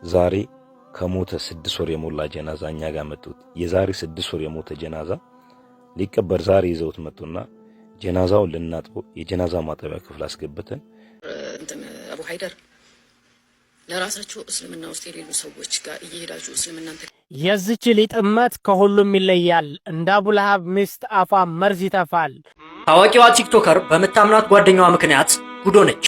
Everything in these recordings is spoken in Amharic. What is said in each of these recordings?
ዛሬ ከሞተ 6 ወር የሞላ ጀናዛ እኛ ጋር መጡት። የዛሬ 6 ወር የሞተ ጀናዛ ሊቀበር ዛሬ ይዘውት መጡና ጀናዛውን ልናጥበው የጀናዛ ማጠቢያ ክፍል አስገብተን አቡ ሀይደር ለራሳቸው እስልምና ውስጥ የሌሉ ሰዎች ጋር እየሄዳችሁ እስልምናን የዚች ሊጥመት ከሁሉም ይለያል። እንደ አቡ ለሃብ ሚስት አፏ መርዝ ይተፋል። ታዋቂዋ ቲክቶከር በምታምናት ጓደኛዋ ምክንያት ጉድ ሆነች።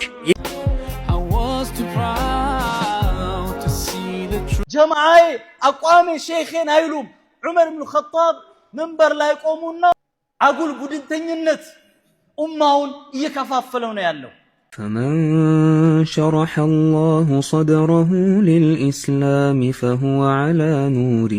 ጀማዓይ አቋሜ ሼኽን አይሉም። ዑመር ኢብኑ ኸጣብ መንበር ላይ ቆሙና አጉል ጉድንተኝነት ኡማውን እየከፋፈለው ነው ያለው። فمن شرح الله صدره للإسلام فهو على نور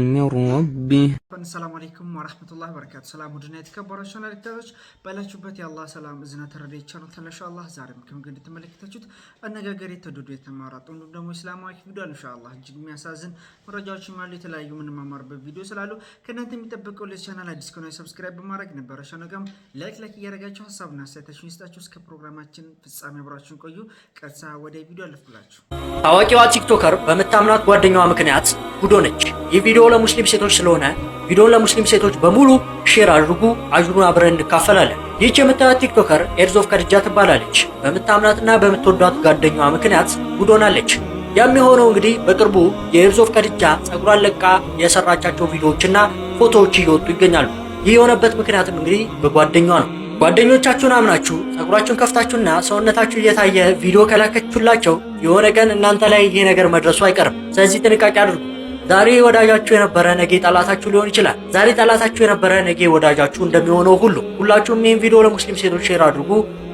من ربه. السلام عليكم ورحمة الله وبركاته. سلام ودنا يتكبروا شلون الكتابج بلاش بتي الله سلام إذن تردي شلون تلا شاء الله زارم كم قد تملك تجود أنا جاري تدودي تمارات ونبدأ إسلام واقف فيديو إن شاء الله جميع أساسن مرجع شمالي تلا يوم من مر بفيديو سلالو كنا أنت متبقوا للشانل ديسكوني سبسكرايب بمارك نبرة شلون كم لايك يرجع شو حسابنا ستشوي ستشوي ከፕሮግራማችን ፍጻሜ አብራችሁን ቆዩ። ቀጥታ ወደ ቪዲዮ አለፍኩላችሁ። ታዋቂዋ ቲክቶከር በምታምናት ጓደኛዋ ምክንያት ጉድ ሆነች። ይህ ቪዲዮ ለሙስሊም ሴቶች ስለሆነ ቪዲዮውን ለሙስሊም ሴቶች በሙሉ ሼር አድርጉ፣ አጅሩን አብረን እንካፈላለን። ይህች የምታዩት ቲክቶከር ኤርዞፍ ከድጃ ትባላለች። በምታምናትና በምትወዳት ጓደኛዋ ምክንያት ጉድ ሆናለች። ያም የሆነው እንግዲህ በቅርቡ የኤርዞፍ ከድጃ ጸጉሯን ለቃ የሰራቻቸው ቪዲዮዎችና ፎቶዎች እየወጡ ይገኛሉ። ይህ የሆነበት ምክንያትም እንግዲህ በጓደኛዋ ነው። ጓደኞቻችሁን አምናችሁ ጸጉራችሁን ከፍታችሁና ሰውነታችሁ እየታየ ቪዲዮ ከላከችሁላቸው የሆነ ቀን እናንተ ላይ ይሄ ነገር መድረሱ አይቀርም። ስለዚህ ጥንቃቄ አድርጉ። ዛሬ ወዳጃችሁ የነበረ ነገ ጠላታችሁ ሊሆን ይችላል። ዛሬ ጠላታችሁ የነበረ ነገ ወዳጃችሁ እንደሚሆነው ሁሉ ሁላችሁም ይህን ቪዲዮ ለሙስሊም ሴቶች ሼር አድርጉ።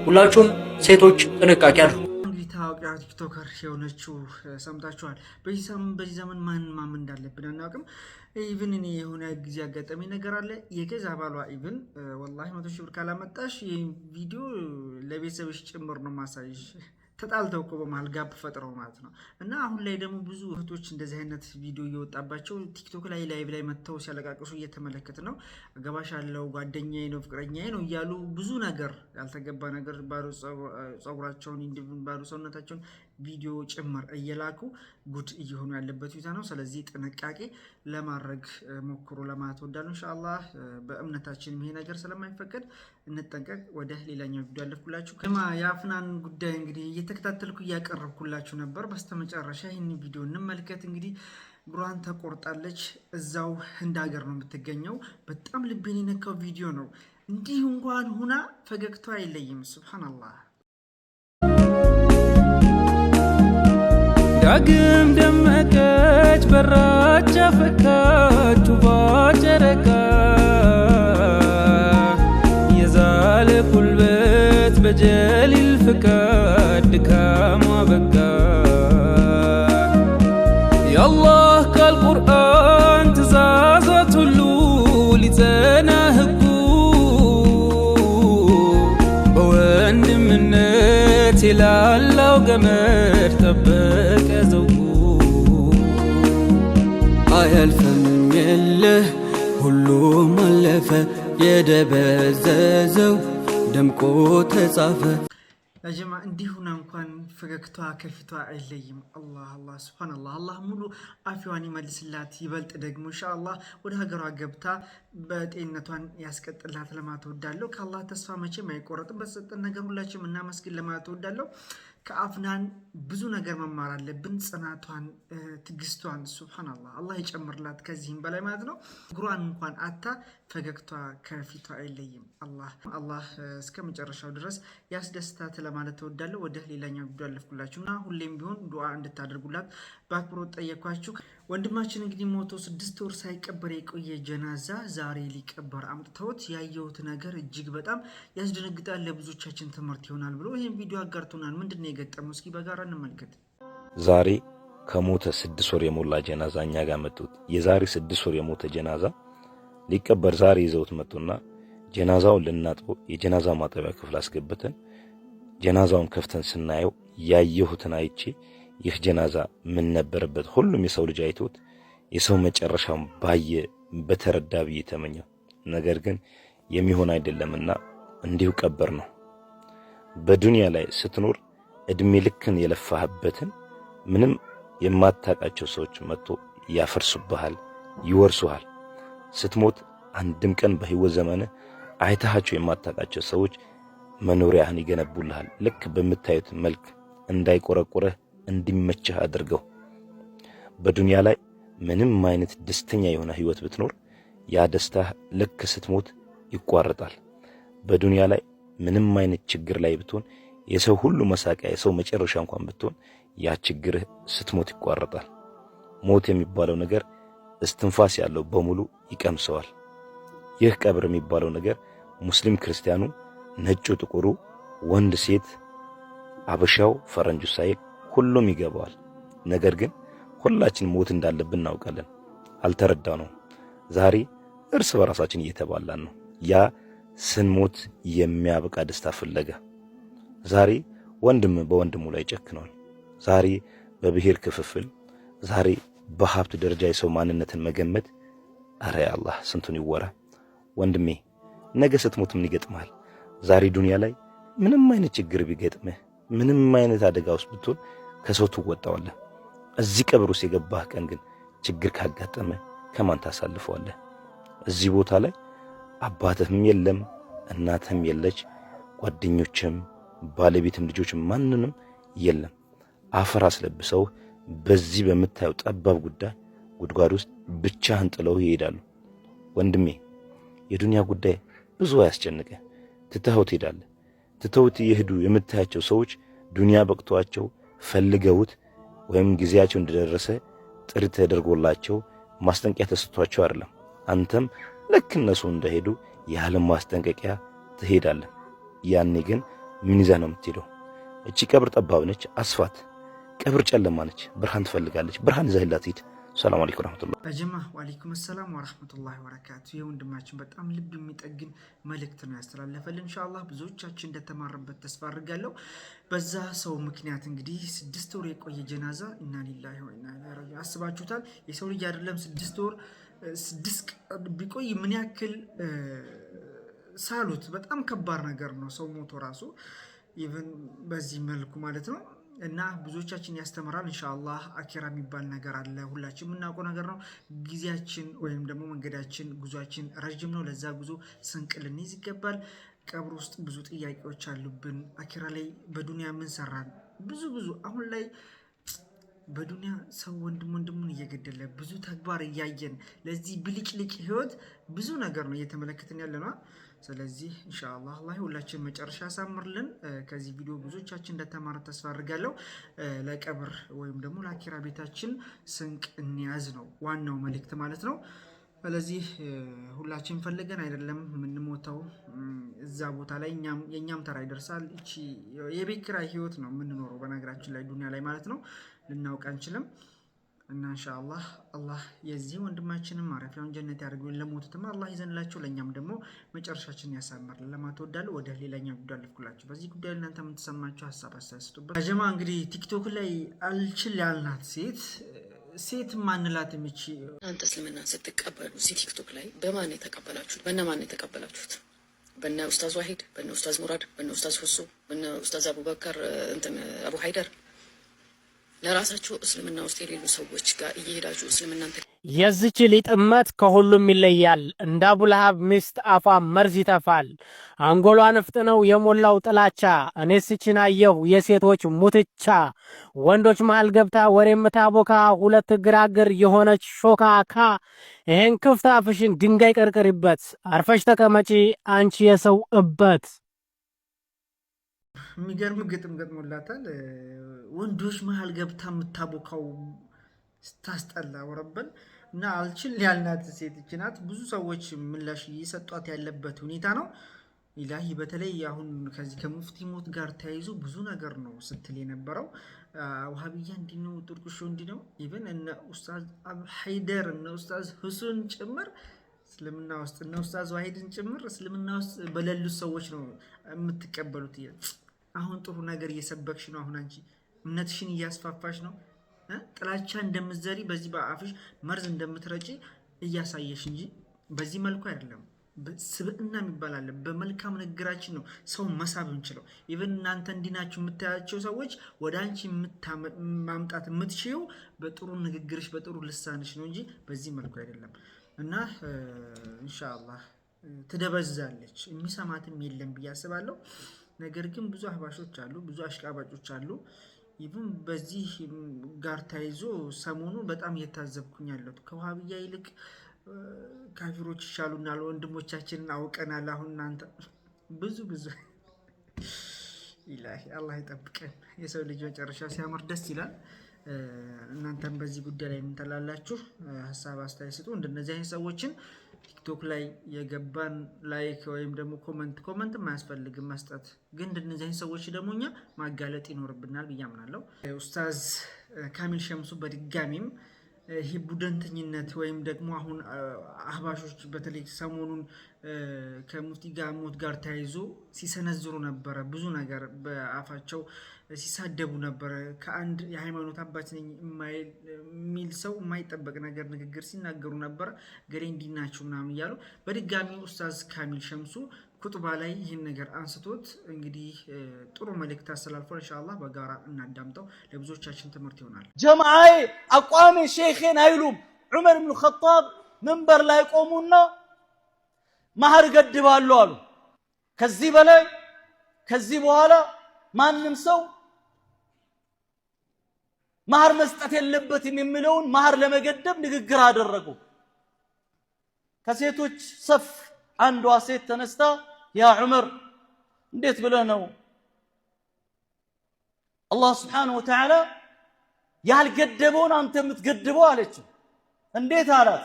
ሁላችሁም ሴቶች ጥንቃቄ አድርጉ። ታዋቂዋ ቲክቶከር የሆነችው ሰምታችኋል። በዚህ ዘመን ማን ማመን እንዳለብን አናውቅም። ኢቭን እኔ የሆነ ጊዜ አጋጣሚ ነገር አለ። የገዛ ባሏ ኢቭን ወላሂ 100 ሺህ ብር ካላመጣሽ ቪዲዮ ለቤተሰብሽ ጭምር ነው ማሳይሽ። ተጣልተው እኮ በመሃል ጋፕ ፈጥረው ማለት ነው። እና አሁን ላይ ደግሞ ብዙ እህቶች እንደዚህ አይነት ቪዲዮ እየወጣባቸው ቲክቶክ ላይ ላይቭ ላይ መጥተው ሲያለቃቅሱ እየተመለከት ነው። አገባሽ አለው ጓደኛዬ ነው ፍቅረኛዬ ነው እያሉ ብዙ ነገር ያልተገባ ነገር ባዶ ጸጉራቸውን እንዲሁም ባዶ ሰውነታቸውን ቪዲዮ ጭምር እየላኩ ጉድ እየሆኑ ያለበት ሁኔታ ነው። ስለዚህ ጥንቃቄ ለማድረግ ሞክሩ ለማለት ወዳለሁ። ኢንሻአላህ በእምነታችን ይሄ ነገር ስለማይፈቀድ እንጠንቀቅ። ወደ ሌላኛው ቪዲዮ አለፍኩላችሁ። የአፍናን ጉዳይ እንግዲህ እየተከታተልኩ እያቀረብኩላችሁ ነበር። በስተመጨረሻ ይህን ቪዲዮ እንመልከት። እንግዲህ እግሯን ተቆርጣለች። እዛው ህንድ ሀገር ነው የምትገኘው። በጣም ልቤን የነካው ቪዲዮ ነው። እንዲህ እንኳን ሁና ፈገግታዋ አይለይም። ሱብሃንአላህ። ዳግም ደመቀች በራች ፈካች ባጨረቃ የዛለ ጉልበት በጀሊል ፍቃድ ድካሟ በቃ የአላህ ቃል ቁርአን ትእዛዛት ሁሉ ሊጸና ህጉ በወንድምነት የላላው ገመድ ጠበቀ ዘውጉ አያልፍም የለህ ሁሉም አለፈ የደበዘዘው ደምቆ ተጻፈ። ያጀማ እንዲሁና እንኳን ፈገግቷ ከፊቷ አይለይም። አላህ ሱብሃንአላህ። አላህ ሙሉ አፊዋን ይመልስላት። ይበልጥ ደግሞ ኢንሻአላህ ወደ ሀገሯ ገብታ በጤንነቷን ያስቀጥላት ለማለት እወዳለሁ። ከአላህ ተስፋ መቼም አይቆረጥም። በተሰጠን ነገር ሁላችንም እናመስግን ለማለት እወዳለሁ። ከአፍናን ብዙ ነገር መማር አለብን። ጽናቷን፣ ትግስቷን ሱብሃንአላህ አላህ ይጨምርላት ከዚህም በላይ ማለት ነው። እግሯን እንኳን አታ ፈገግቷ ከፊቷ አይለይም። አላህ እስከ መጨረሻው ድረስ ያስደስታት ለማለት እወዳለሁ። ወደ ሌላኛው ቪዲዮ አለፍኩላችሁና ሁሌም ቢሆን ዱዓ እንድታደርጉላት በአክብሮት ጠየኳችሁ። ወንድማችን እንግዲህ ሞቶ 6 ወር ሳይቀበር የቆየ ጀናዛ ዛሬ ሊቀበር አምጥተውት ያየሁት ነገር እጅግ በጣም ያስደነግጣል። ለብዙዎቻችን ትምህርት ይሆናል ብሎ ይሄን ቪዲዮ አጋርቶናል። ምንድነው የገጠመው? እስኪ በጋራ እንመልከት። ዛሬ ከሞተ 6 ወር የሞላ ጀናዛ እኛ ጋር መጡት። የዛሬ 6 ወር የሞተ ጀናዛ ሊቀበር ዛሬ ይዘውት መጡና ጀናዛውን ልናጥበው የጀናዛ ማጠቢያ ክፍል አስገብተን ጀናዛውን ከፍተን ስናየው ያየሁትን አይቼ ይህ ጀናዛ ምን ነበረበት ሁሉም የሰው ልጅ አይቶት የሰው መጨረሻውን ባየ በተረዳ ብዬ ተመኘው። ነገር ግን የሚሆን አይደለምና እንዲሁ ቀበር ነው። በዱንያ ላይ ስትኖር እድሜ ልክን የለፋህበትን ምንም የማታውቃቸው ሰዎች መጥቶ ያፈርሱብሃል፣ ይወርሱሃል። ስትሞት አንድም ቀን በህይወት ዘመንህ አይታቸው የማታውቃቸው ሰዎች መኖሪያህን ይገነቡልሃል። ልክ በምታዩት መልክ እንዳይቆረቆረህ እንዲመችህ አድርገው። በዱንያ ላይ ምንም አይነት ደስተኛ የሆነ ህይወት ብትኖር ያ ደስታህ ልክ ስትሞት ይቋረጣል። በዱንያ ላይ ምንም አይነት ችግር ላይ ብትሆን የሰው ሁሉ መሳቂያ የሰው መጨረሻ እንኳን ብትሆን ያ ችግርህ ስትሞት ይቋረጣል። ሞት የሚባለው ነገር እስትንፋስ ያለው በሙሉ ይቀምሰዋል። ይህ ቀብር የሚባለው ነገር ሙስሊም ክርስቲያኑ፣ ነጩ ጥቁሩ፣ ወንድ ሴት፣ አበሻው ፈረንጁ ሳይል ሁሉም ይገባዋል። ነገር ግን ሁላችን ሞት እንዳለብን እናውቃለን፣ አልተረዳነውም። ዛሬ እርስ በራሳችን እየተባላን ነው፣ ያ ስንሞት የሚያበቃ ደስታ ፍለጋ። ዛሬ ወንድም በወንድሙ ላይ ጨክኗል። ዛሬ በብሔር ክፍፍል፣ ዛሬ በሀብት ደረጃ የሰው ማንነትን መገመት። አረ አላህ ስንቱን ይወራ። ወንድሜ ነገ ስትሞት ምን ይገጥማል? ዛሬ ዱንያ ላይ ምንም አይነት ችግር ቢገጥምህ፣ ምንም አይነት አደጋ ውስጥ ብትሆን ከሰው ትወጣዋለህ። እዚህ ቀብር ውስጥ የገባህ ቀን ግን ችግር ካጋጠመህ ከማን ታሳልፈዋለህ? እዚህ ቦታ ላይ አባትህም የለም፣ እናትህም የለች፣ ጓደኞችም፣ ባለቤትም፣ ልጆችም ማንንም የለም። አፈር አስለብሰው በዚህ በምታየው ጠባብ ጉድጓድ ውስጥ ብቻህን ጥለው ይሄዳሉ። ወንድሜ የዱንያ ጉዳይ ብዙ አያስጨንቅህ፣ ትተኸው ትሄዳለህ። ትተውት የሄዱ የምታያቸው ሰዎች ዱንያ በቅቷቸው ፈልገውት ወይም ጊዜያቸው እንደደረሰ ጥሪ ተደርጎላቸው ማስጠንቀቂያ ተሰጥቷቸው አይደለም። አንተም ልክ እነሱ እንደሄዱ ያለ ማስጠንቀቂያ ትሄዳለህ። ያኔ ግን ምን ይዘህ ነው የምትሄደው? እቺ ቀብር ጠባብ ነች፣ አስፋት። ቀብር ጨለማ ነች፣ ብርሃን ትፈልጋለች። ብርሃን ይዘህላት ሂድ። ሰላም አለይኩም ወራህመቱላህ አጀማ ወአለይኩም ሰላም ወራህመቱላሂ ወበረካቱ። የወንድማችን በጣም ልብ የሚጠግን መልእክት ነው ያስተላለፈልን። ኢንሻአላህ ብዙዎቻችን እንደተማረበት ተስፋ አድርጋለሁ። በዛ ሰው ምክንያት እንግዲህ 6 ወር የቆየ ጀናዛ ኢና ሊላሂ ወኢና ኢለይሂ ራጂዑን። አስባችሁታል? የሰው ልጅ አይደለም 6 ወር 6 ቢቆይ ምን ያክል ሳሉት። በጣም ከባድ ነገር ነው ሰው ሞቶ ራሱ ኢቭን በዚህ መልኩ ማለት ነው። እና ብዙዎቻችን ያስተምራል። ኢንሻአላህ አኪራ የሚባል ነገር አለ፣ ሁላችን የምናውቀው ነገር ነው። ጊዜያችን ወይም ደግሞ መንገዳችን ጉዟችን ረጅም ነው። ለዛ ጉዞ ስንቅ ልንይዝ ይገባል። ቀብር ውስጥ ብዙ ጥያቄዎች አሉብን። አኪራ ላይ በዱንያ ምን ሰራን? ብዙ አሁን ላይ በዱንያ ሰው ወንድሙን እየገደለ ብዙ ተግባር እያየን ለዚህ ብልጭልጭ ህይወት ብዙ ነገር ነው እየተመለከትን ያለ ነው። ስለዚህ ኢንሻአላህ አላህ ሁላችን መጨረሻ ያሳምርልን። ከዚህ ቪዲዮ ብዙዎቻችን እንደተማረ ተስፋ አድርጋለሁ። ለቀብር ወይም ደግሞ ለአኪራ ቤታችን ስንቅ እንያዝ ነው ዋናው መልእክት ማለት ነው። ስለዚህ ሁላችን ፈልገን አይደለም የምንሞተው፣ እዛ ቦታ ላይ የኛም ተራ ይደርሳል። እቺ የቤት ኪራይ ህይወት ነው የምንኖረው በነገራችን ላይ ዱንያ ላይ ማለት ነው። ልናውቅ አንችልም። እና ኢንሻአላህ አላህ የዚህ ወንድማችንን ማረፊያውን ጀነት ያድርግልን። ለሞቱትም አላህ ይዘንላቸው፣ ለኛም ደግሞ መጨረሻችንን ያሳምርልን ለማለት እወዳለሁ። ወደ ሌላኛው ጉዳይ አልፍኩላችሁ። በዚህ ጉዳይ እናንተ ምን ተሰማችሁ? ሐሳብ አስተያየቱበት። ጀማ እንግዲህ ቲክቶክ ላይ አልችል ያልናት ሴት ማንላት የሚች እናንተ እስልምና ስትቀበሉ እዚህ ቲክቶክ ላይ በማን የተቀበላችሁት? በእነማን የተቀበላችሁት? በእነ ኡስታዝ ዋሂድ፣ በእነ ኡስታዝ ሙራድ፣ በእነ ኡስታዝ ሁሱ፣ በእነ ኡስታዝ አቡበከር አቡ ሀይደር ለራሳቸው እስልምና ውስጥ የሌሉ ሰዎች ጋር እየሄዳችሁ እስልምናን የዚች ሊጥመት ከሁሉም ይለያል። እንደ አቡለሃብ ሚስት አፏ መርዝ ይተፋል። አንጎሏ ንፍጥ ነው የሞላው ጥላቻ። እኔስ ይችን አየሁ የሴቶች ሙትቻ። ወንዶች መሃል ገብታ ወሬ የምታቦካ ሁለት ግራግር የሆነች ሾካካ። ይሄን ክፍት አፍሽን ድንጋይ ቀርቅሪበት፣ አርፈሽ ተቀመጪ አንቺ የሰው እበት። የሚገርም ግጥም ገጥሞላታል። ወንዶች መሃል ገብታ የምታቦካው ስታስጠላ ወረበል እና አልችል ያልናት ሴት ናት። ብዙ ሰዎች ምላሽ እየሰጧት ያለበት ሁኔታ ነው። ኢላሂ በተለይ አሁን ከዚህ ከሙፍቲ ሞት ጋር ተያይዞ ብዙ ነገር ነው ስትል የነበረው። ውሃብያ እንዲህ ነው፣ ጥርቁሾ እንዲህ ነው። ኢቨን እነ ኡስታዝ አቡ ሀይደር እነ ኡስታዝ ሁሱን ጭምር እስልምና ውስጥ እነ ኡስታዝ ዋሂድን ጭምር እስልምና ውስጥ በሌሉት ሰዎች ነው የምትቀበሉት። አሁን ጥሩ ነገር እየሰበክሽ ነው። አሁን አንቺ እምነትሽን እያስፋፋሽ ነው። ጥላቻ እንደምትዘሪ በዚህ በአፍሽ መርዝ እንደምትረጪ እያሳየሽ እንጂ በዚህ መልኩ አይደለም። ስብዕና የሚባል አለ። በመልካም ንግግራችን ነው ሰው መሳብ እንችለው። ኢቭን እናንተ እንዲናችሁ የምታያቸው ሰዎች ወደ አንቺ ማምጣት የምትችይው በጥሩ ንግግርሽ በጥሩ ልሳንሽ ነው እንጂ በዚህ መልኩ አይደለም። እና ኢንሻአላህ ትደበዛለች የሚሰማትም የለም ብዬ አስባለሁ። ነገር ግን ብዙ አህባሾች አሉ፣ ብዙ አሽቃባጮች አሉ። ኢቭን በዚህ ጋር ተያይዞ ሰሞኑን በጣም እየታዘብኩኝ ያለሁት ከዋሃብያ ይልቅ ካፊሮች ይሻሉናል፣ ወንድሞቻችንን አውቀናል። አሁን እናንተ ብዙ ኢላሂ አላህ ይጠብቀን። የሰው ልጅ መጨረሻ ሲያምር ደስ ይላል። እናንተም በዚህ ጉዳይ ላይ እንተላላችሁ ሀሳብ አስተያየት ስጡ። እንደነዚህ አይነት ሰዎችን ቲክቶክ ላይ የገባን ላይክ ወይም ደግሞ ኮመንት ማያስፈልግም መስጠት፣ ግን እንደነዚህ አይነት ሰዎች ደግሞ እኛ ማጋለጥ ይኖርብናል ብዬ አምናለሁ። ኡስታዝ ካሚል ሸምሱ በድጋሚም ይህ ቡድንተኝነት ወይም ደግሞ አሁን አህባሾች በተለይ ሰሞኑን ከሙፍቲ ሞት ጋር ተያይዞ ሲሰነዝሩ ነበረ። ብዙ ነገር በአፋቸው ሲሳደቡ ነበረ። ከአንድ የሃይማኖት አባት ነኝ የሚል ሰው የማይጠበቅ ነገር ንግግር ሲናገሩ ነበረ። ገሌ እንዲናችሁ ምናምን እያሉ በድጋሚ ኡስታዝ ካሚል ሸምሱ ኩጥባ ላይ ይህን ነገር አንስቶት እንግዲህ ጥሩ መልእክት አስተላልፏል። ኢንሻአላህ በጋራ እናዳምጠው፣ ለብዙዎቻችን ትምህርት ይሆናል። ጀማዓዬ አቋሜ ሼኽን አይሉም። ዑመር ኢብኑ ኸጣብ መንበር ላይ ቆሙና ማህር ገድባሉ አሉ። ከዚህ በላይ ከዚህ በኋላ ማንም ሰው ማህር መስጠት የለበትም የሚለውን ማህር ለመገደብ ንግግር አደረጉ። ከሴቶች ሰፍ አንዷ ሴት ተነስታ ያ ዑመር እንዴት ብለህ ነው አላህ Subhanahu Wa Ta'ala ያልገደበውን አንተ የምትገድበው አለችው። እንዴት አላት?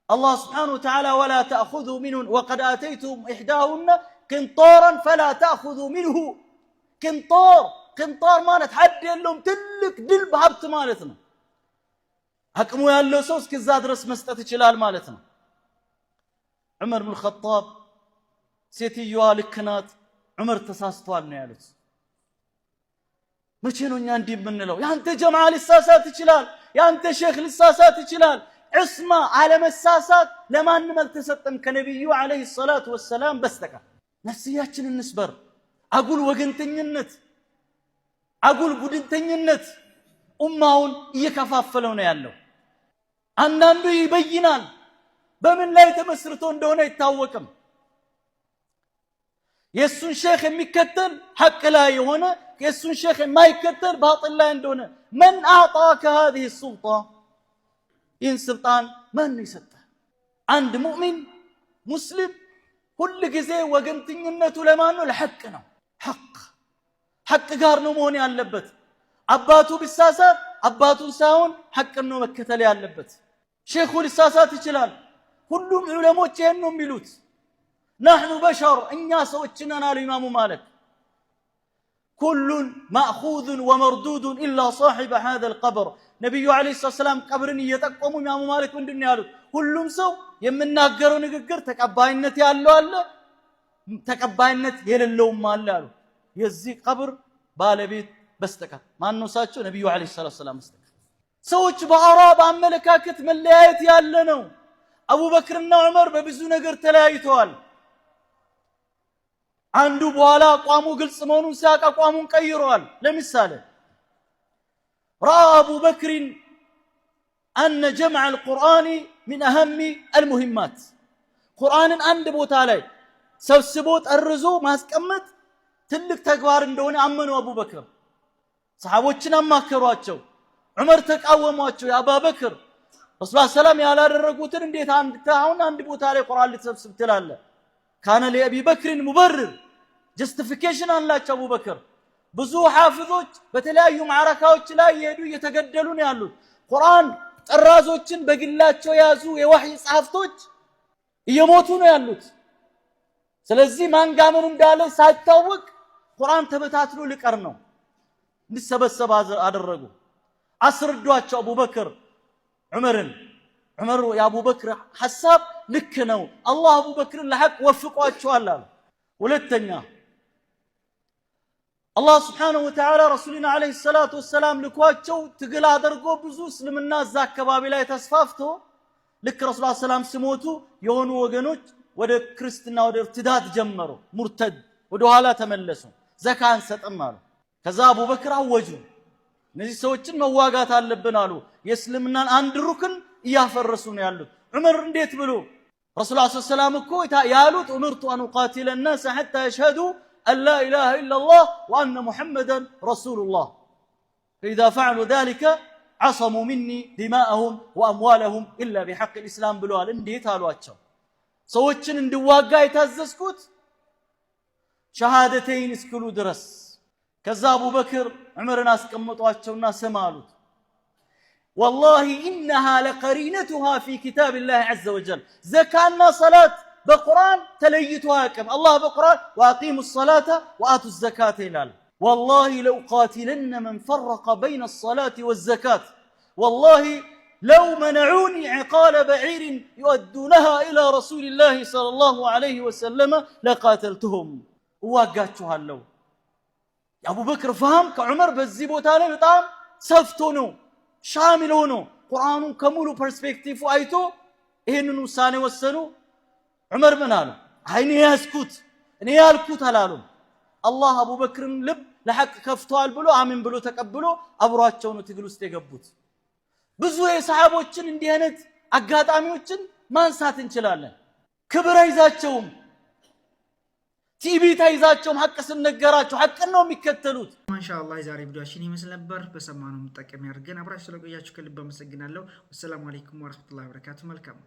አላህ Subhanahu Wa Ta'ala ولا تأخذوا منه وقد آتيتم إحداهن قنطارا فلا تأخذوا منه ቅንጣር ማለት ሐድ የለውም ትልቅ ድልብ ሀብት ማለት ነው። አቅሙ ያለው ሰው እስከዛ ድረስ መስጠት ይችላል ማለት ነው። ዑመር ኢብኑ ኸጣብ ሴትዮዋ ልክ ናት፣ ዑመር ተሳስቷል ነው ያሉት። መቼ ነው እኛ እንዲህ የምንለው? ያንተ ጀማዓ ሊሳሳት ይችላል፣ ያንተ ሼኽ ሊሳሳት ይችላል። እስማ አለመሳሳት ለማንም አልተሰጠም ከነብዩ አለይሂ ሰላቱ ወሰላም በስተቀር። ነፍስያችንን እንስበር። አጉል ወገንተኝነት አጉል ቡድንተኝነት ኡማውን እየከፋፈለው ነው ያለው። አንዳንዱ ይበይናል፣ በምን ላይ ተመስርቶ እንደሆነ አይታወቅም። የሱን ሼኽ የሚከተል ሐቅ ላይ የሆነ የሱን ሼኽ የማይከተል ባጢል ላይ እንደሆነ من اعطاك هذه السلطه ይህን ስልጣን ማን ይሰጠ? አንድ ሙእሚን ሙስሊም ሁሉ ጊዜ ወገንተኝነቱ ለማን ነው? ለሐቅ ነው። ሐቅ ጋር ነው መሆን ያለበት። አባቱ ቢሳሳት አባቱን ሳይሆን ሐቅን ነው መከተል ያለበት። ሼኹ ሊሳሳት ይችላል። ሁሉም ዑለሞች ይሄን ነው የሚሉት። نحن بشر እኛ ሰዎች ነን አሉ ኢማሙ ማሊክ። كل مأخوذ ومردود إلا صاحب هذا القبر ነብዩ አለይሂ ሰላም ቀብርን እየጠቆሙ ኢማሙ ማሊክ ምንድነው ያሉት? ሁሉም ሰው የምናገረው ንግግር ተቀባይነት ያለው አለ፣ ተቀባይነት የሌለውም አለ አሉ። የዚህ ቀብር ባለቤት በስተቀር ማን ነው? እሳቸው ነብዩ አለይሂ ሰላም በስተቀር። ሰዎች በአራ በአመለካከት መለያየት ያለ ነው። አቡበክርና ዑመር በብዙ ነገር ተለያይተዋል። አንዱ በኋላ አቋሙ ግልጽ መሆኑን ሲያውቅ አቋሙን ቀይሯል። ለምሳሌ رأى أبو بكر أن جمع القرآن من أهم المهمات. قرآن عند بوتا ላይ ሰብስቦት አርዞ ማስቀመጥ ትልቅ ተግባር እንደሆነ አመኑ አቡ በክር። ሰሃቦችን አማከሯቸው። ዑመር ተቃወሟቸው። ያ አቡበክር ረሱል ሰላም ያላደረጉትን እንዴት አንድ ቦታ ላይ ቁርአን ልትሰብስብ ትላለህ? ካነ ለአቢ በክርን ሙበርር ጀስቲፊኬሽን አላቸው አቡ በክር። ብዙ ሐፊዞች በተለያዩ ማዕረካዎች ላይ ይሄዱ እየተገደሉ ነው ያሉት። ቁርአን ጠራዞችን በግላቸው ያዙ የወህይ ጻፍቶች እየሞቱ ነው ያሉት። ስለዚህ ማን ጋር ምን እንዳለ ሳይታወቅ ቁርአን ተበታትሎ ሊቀር ነው። እንዲሰበሰብ አደረጉ። አስረዷቸው አቡበክር ዑመርን። ዑመር የአቡበክር ሐሳብ ልክ ነው፣ አላህ አቡበክርን ለሐቅ ወፍቋቸዋል አሉ። ሁለተኛ አላህ Subhanahu Wa Ta'ala ረሱልና አለይሂ ሰላቱ ወሰላም ልኳቸው ትግል አድርጎ ብዙ እስልምና እዛ አካባቢ ላይ ተስፋፍቶ ልክ ረሱል ሰላም ሲሞቱ የሆኑ ወገኖች ወደ ክርስትና ወደ እርትዳት ጀመሩ። ሙርተድ ወደ ኋላ ተመለሱ። ዘካ አንሰጥም አሉ። ከዛ አቡበክር አወጁ። እነዚህ ሰዎችን መዋጋት አለብን አሉ። የእስልምናን አንድ ሩክን እያፈረሱ ነው ያሉት። ዑመር እንዴት ብሎ ረሱል ሰላም እኮ ያሉት ኡምርቱ አን ኡቃቲለ الناس حتى يشهدوا أن لا إله إلا الله وأن محمدا رسول الله فإذا فعلوا ذلك عصموا مني دماءهم وأموالهم إلا بحق الإسلام ብለዋል። እንዴት አሏቸው? ሰዎችን እንዲዋጋ የታዘዝኩት ሸሃደተይን እስክሉ ድረስ። ከዛ አቡበክር ዑመርን አስቀምጧቸውና ስማ አሉት። والله إنها لقرينتها في كتاب الله عز وجل زكاة صلاة بقرآن تليتها كم الله بقرآن وأقيموا الصلاة وآتوا الزكاة إلال والله لو قاتلن من فرق بين الصلاة والزكاة والله لو منعوني عقال بعير يؤدونها إلى رسول الله صلى الله عليه وسلم لقاتلتهم وواقاتها اللو أبو بكر فهم كعمر بالزيبوتاني بطعم سفتونو شامل ሆኖ ቁርአኑን ከሙሉ ፐርስፔክቲቭ አይቶ ይሄንን ውሳኔ ወሰኑ። ዑመር ምን አሉ? አይኔ ያስኩት እኔ ያልኩት አላሉም። አላህ አቡበክርን ልብ ለሐቅ ከፍቷል ብሎ አሚን ብሎ ተቀብሎ አብሯቸው ነው ትግል ውስጥ የገቡት። ብዙ የሰሃቦችን እንዲህ አይነት አጋጣሚዎችን ማንሳት እንችላለን። ክብር አይዛቸውም፣ ቲቢታ ይዛቸውም ሐቅ ስንነገራቸው ሐቅን ነው የሚከተሉት። ማሻአላህ የዛሬ ቪዲዮአችን ይመስል ነበር። በሰማነው መጠቀም ያድርገን። አብራችሁ ስለቆያችሁ ከልብ አመሰግናለሁ። ወሰላሙ አለይኩም ወራህመቱላሂ ወበረካቱ። መልካም